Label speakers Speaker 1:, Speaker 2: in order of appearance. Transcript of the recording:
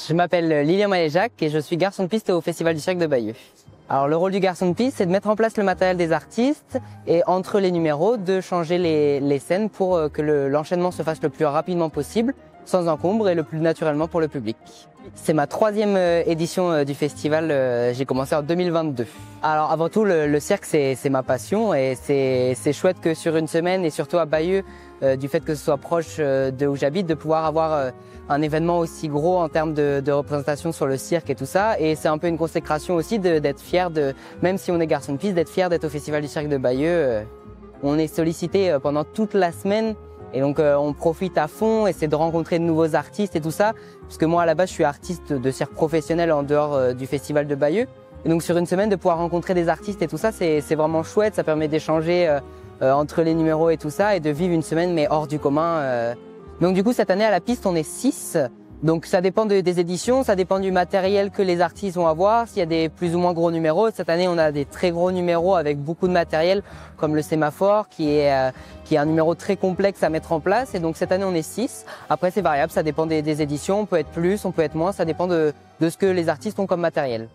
Speaker 1: Je m'appelle Lilian Maléjac et je suis garçon de piste au Festival du Cirque de Bayeux. Alors le rôle du garçon de piste, c'est de mettre en place le matériel des artistes et entre les numéros, de changer les scènes pour que l'enchaînement se fasse le plus rapidement possible, sans encombre et le plus naturellement pour le public. C'est ma 3e édition du festival, j'ai commencé en 2022. Alors avant tout, le cirque c'est ma passion et c'est chouette que sur une semaine et surtout à Bayeux, du fait que ce soit proche de où j'habite, de pouvoir avoir un événement aussi gros en termes de représentation sur le cirque et tout ça. Et c'est un peu une consécration aussi d'être fier même si on est garçon de piste, d'être fier d'être au Festival du Cirque de Bayeux. On est sollicité pendant toute la semaine et donc on profite à fond, essaie de rencontrer de nouveaux artistes et tout ça. Parce que moi à la base je suis artiste de cirque professionnel en dehors du Festival de Bayeux. Et donc sur une semaine de pouvoir rencontrer des artistes et tout ça, c'est vraiment chouette, ça permet d'échanger entre les numéros et tout ça et de vivre une semaine mais hors du commun. Donc du coup cette année à la piste on est 6, donc ça dépend des éditions, ça dépend du matériel que les artistes vont avoir, s'il y a des plus ou moins gros numéros. Cette année on a des très gros numéros avec beaucoup de matériel comme le sémaphore qui est un numéro très complexe à mettre en place et donc cette année on est 6. Après c'est variable, ça dépend des éditions, on peut être plus, on peut être moins, ça dépend de ce que les artistes ont comme matériel.